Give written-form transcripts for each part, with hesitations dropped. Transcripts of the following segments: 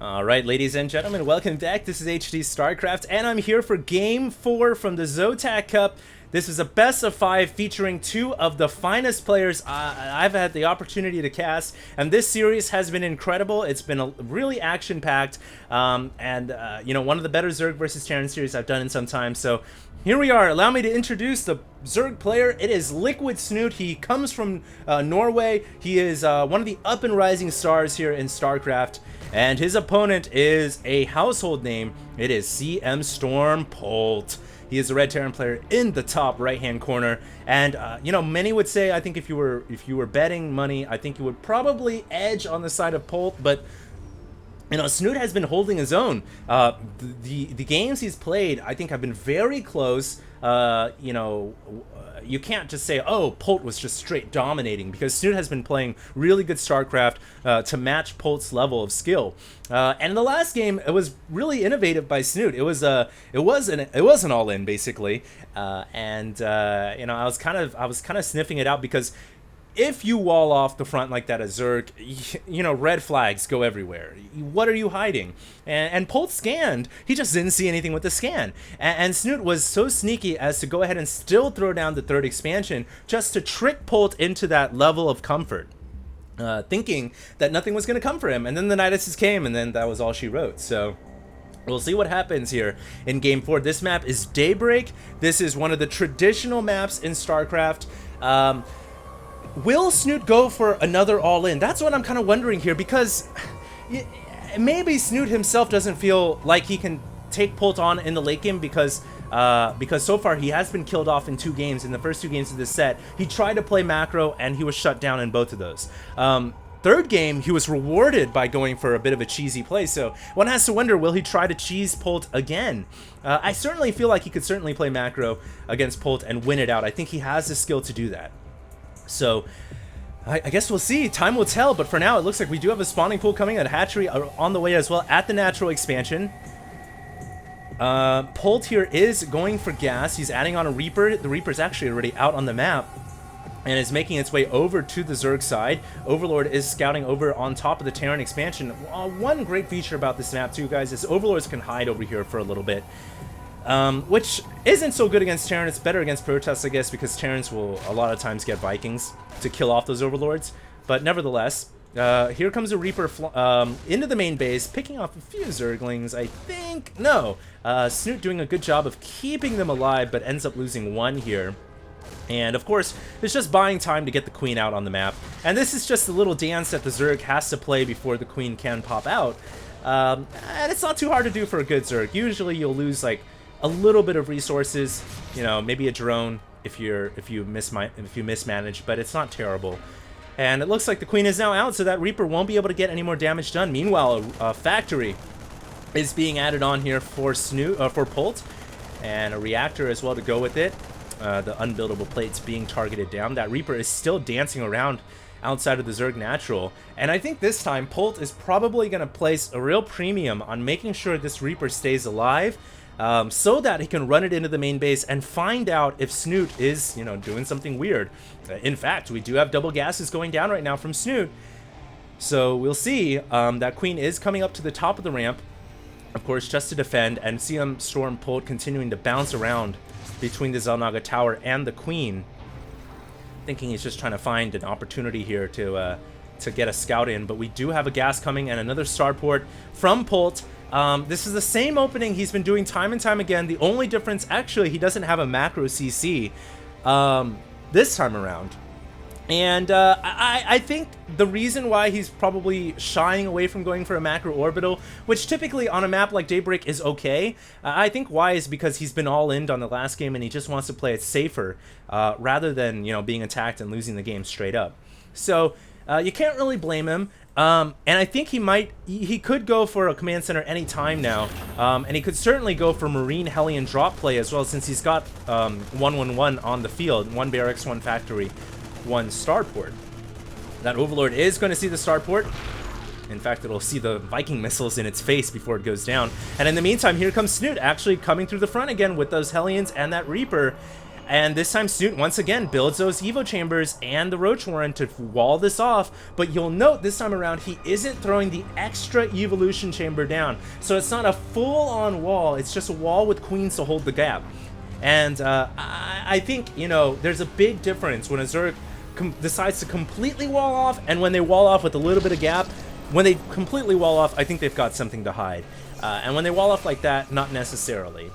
Alright, ladies and gentlemen, welcome back. This is HD Starcraft, and I'm here for Game 4 from the ZvT Cup. This is a best of 5 featuring 2 of the finest players I've had the opportunity to cast, and this series has been incredible. It's been really action-packed, you know, one of the better Zerg versus Terran series I've done in some time. So here we are. Allow me to introduce the Zerg player. It is Liquid Snute. He comes from Norway. He is one of the up-and-rising stars here in Starcraft. And his opponent is a household name. It is CM Storm Polt. He is a Red Terran player in the top right-hand corner. And you know, many would say, I think if you were betting money, I think you would probably edge on the side of Polt. But you know, Snute has been holding his own. The games he's played, I think, have been very close. You know, you can't just say, oh, Polt was just straight dominating, because Snute has been playing really good StarCraft to match Polt's level of skill. And in the last game, it was really innovative by Snute. It was an all-in basically, you know, I was kind of sniffing it out, because if you wall off the front like that as Zerg, you know, red flags go everywhere. What are you hiding? And Polt scanned. He just didn't see anything with the scan. And Snute was so sneaky as to go ahead and still throw down the 3rd expansion just to trick Polt into that level of comfort, thinking that nothing was going to come for him. And then the Niduses came, and then that was all she wrote. So we'll see what happens here in Game 4. This map is Daybreak. This is one of the traditional maps in StarCraft. Will Snute go for another all-in? That's what I'm kind of wondering here, because maybe Snute himself doesn't feel like he can take Polt on in the late game, because so far he has been killed off in 2 games. In the first 2 games of this set, he tried to play macro, and he was shut down in both of those. 3rd game, he was rewarded by going for a bit of a cheesy play, so one has to wonder, will he try to cheese Polt again? I certainly feel like he could certainly play macro against Polt and win it out. I think he has the skill to do that. So I guess we'll see. Time will tell, but for now it looks like we do have a spawning pool coming, at hatchery on the way as well at the natural expansion. Polt here is going for gas. He's adding on a Reaper. The Reaper's actually already out on the map and is making its way over to the Zerg side. Overlord is scouting over on top of the Terran expansion. One great feature about this map too, guys, is Overlords can hide over here for a little bit. Which isn't so good against Terran. It's better against Protests, I guess, because Terrans will a lot of times get Vikings to kill off those Overlords. But nevertheless, here comes a Reaper into the main base, picking off a few Zerglings, I think. No, Snute doing a good job of keeping them alive, but ends up losing 1 here. And of course, it's just buying time to get the Queen out on the map. And this is just a little dance that the Zerg has to play before the Queen can pop out. And it's not too hard to do for a good Zerg. Usually you'll lose like a little bit of resources, you know, maybe a drone if you mismanage, but it's not terrible. And it looks like the Queen is now out, so that Reaper won't be able to get any more damage done. Meanwhile, a factory is being added on here for for Polt, and a reactor as well to go with it. The unbuildable plates being targeted down. That Reaper is still dancing around outside of the Zerg natural, and I think this time Polt is probably going to place a real premium on making sure this Reaper stays alive, so that he can run it into the main base and find out if Snute is, you know, doing something weird. In fact, we do have double gases going down right now from Snute, so we'll see. That Queen is coming up to the top of the ramp, of course, just to defend, and CM Storm Polt continuing to bounce around between the Xel'Naga Tower and the Queen, thinking he's just trying to find an opportunity here to get a scout in. But we do have a gas coming and another starport from Polt. This is the same opening he's been doing time and time again. The only difference, actually, he doesn't have a macro CC this time around. And I think the reason why he's probably shying away from going for a macro orbital, which typically on a map like Daybreak is okay, I think why is because he's been all in on the last game and he just wants to play it safer rather than, you know, being attacked and losing the game straight up. So you can't really blame him. And I think he could go for a command center any time now, and he could certainly go for Marine Hellion drop play as well, since he's got 1-1-1 on the field, 1 barracks, 1 factory, 1 starport. That Overlord is going to see the starport. In fact, it'll see the Viking missiles in its face before it goes down. And in the meantime, here comes Snute actually coming through the front again with those Hellions and that Reaper. And this time Snute once again builds those Evo Chambers and the Roach Warren to wall this off, but you'll note this time around he isn't throwing the extra Evolution Chamber down. So it's not a full-on wall, it's just a wall with queens to hold the gap. And I think, you know, there's a big difference when a Zerg decides to completely wall off and when they wall off with a little bit of gap. When they completely wall off, I think they've got something to hide. And when they wall off like that, not necessarily.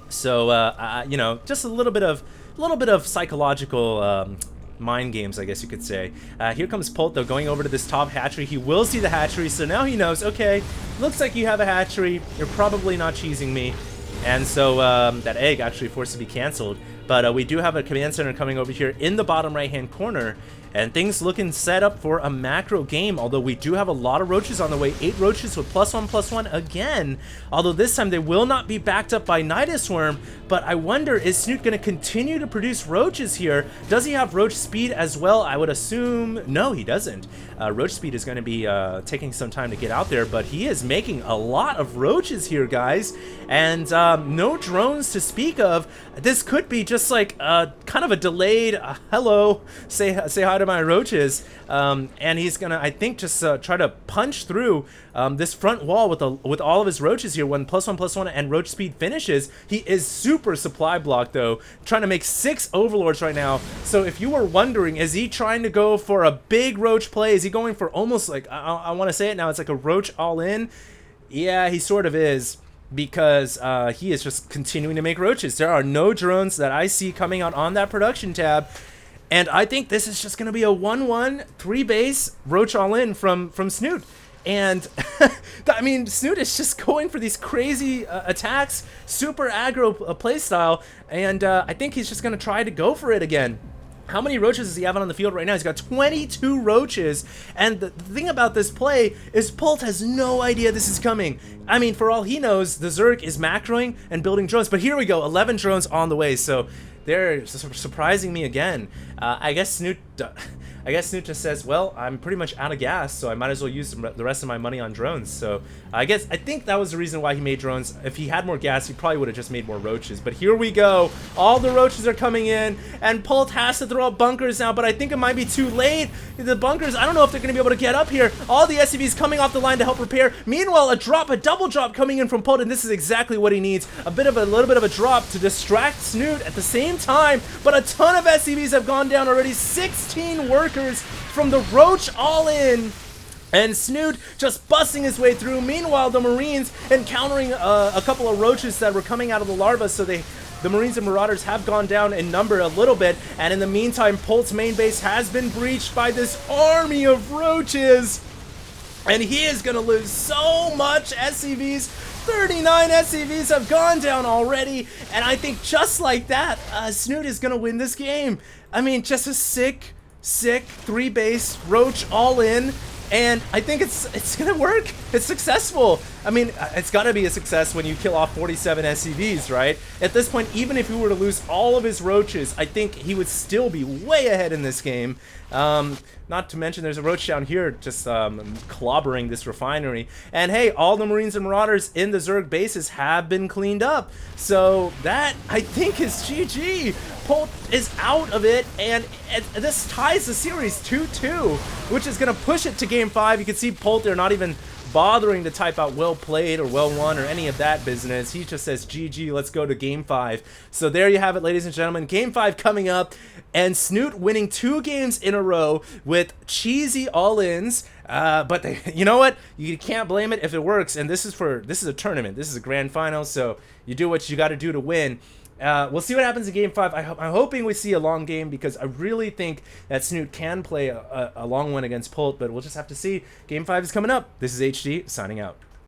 So, you know, just a little bit of psychological mind games, I guess you could say. Here comes Polt, though, going over to this top hatchery. He will see the hatchery, so now he knows, okay, looks like you have a hatchery. You're probably not cheesing me. And so that egg actually forced to be canceled. But we do have a command center coming over here in the bottom right-hand corner. And things looking set up for a macro game, although we do have a lot of roaches on the way. 8 roaches with +1/+1 again. Although this time they will not be backed up by Nidus Worm. But I wonder, is Snute going to continue to produce roaches here? Does he have roach speed as well? I would assume no, he doesn't. Roach speed is going to be taking some time to get out there, but he is making a lot of roaches here, guys. And no drones to speak of. This could be just like kind of a delayed hello, say hi to my roaches, and he's gonna, I think, just try to punch through this front wall with all of his roaches here when +1/+1 and roach speed finishes. He is super supply blocked, though, trying to make 6 overlords right now. So if you were wondering, is he trying to go for a big roach play? Is he going for almost like, I want to say it now, it's like a roach all in? Yeah, he sort of is, because he is just continuing to make roaches. There are no drones that I see coming out on that production tab. And I think this is just going to be a 1-1, 3-base roach all-in from Snute. And, I mean, Snute is just going for these crazy attacks, super aggro playstyle, and I think he's just going to try to go for it again. How many roaches does he have on the field right now? He's got 22 roaches, and the thing about this play is Polt has no idea this is coming. I mean, for all he knows, the Zerg is macroing and building drones, but here we go, 11 drones on the way, so they're surprising me again. I guess Snute just says, well, I'm pretty much out of gas, so I might as well use the rest of my money on drones. So I think that was the reason why he made drones. If he had more gas, he probably would have just made more roaches. But here we go. All the roaches are coming in, and Polt has to throw up bunkers now, but I think it might be too late. The bunkers, I don't know if they're going to be able to get up here. All the SCVs coming off the line to help repair. Meanwhile, a double drop coming in from Polt, and this is exactly what he needs. A little bit of a drop to distract Snute at the same time, but a ton of SCVs have gone down already. 16 workers from the roach all in, and Snute just busting his way through. Meanwhile, the Marines encountering a couple of roaches that were coming out of the larva, so the Marines and Marauders have gone down in number a little bit, and in the meantime, Polt's main base has been breached by this army of roaches, and he is going to lose so much SCVs. 39 SCVs have gone down already, and I think just like that, Snute is going to win this game. I mean, just a sick 3-base roach all in, and I think it's gonna work. It's successful. I mean, it's gotta be a success when you kill off 47 SCVs, right? At this point, even if he were to lose all of his roaches, I think he would still be way ahead in this game. Not to mention there's a roach down here just clobbering this refinery. And hey, all the Marines and Marauders in the Zerg bases have been cleaned up. So that, I think, is GG. Polt is out of it, and this ties the series 2-2, which is going to push it to Game 5. You can see Polt there not even bothering to type out well played or well won or any of that business. He just says GG, let's go to Game 5. So there you have it, ladies and gentlemen. Game 5 coming up, and Snute winning 2 games in a row with cheesy all-ins. But you know what? You can't blame it if it works. And this is a tournament. This is a grand final, so you do what you got to do to win. We'll see what happens in Game 5. I'm hoping we see a long game, because I really think that Snute can play a long one against Polt, but we'll just have to see. Game 5 is coming up. This is HD, signing out.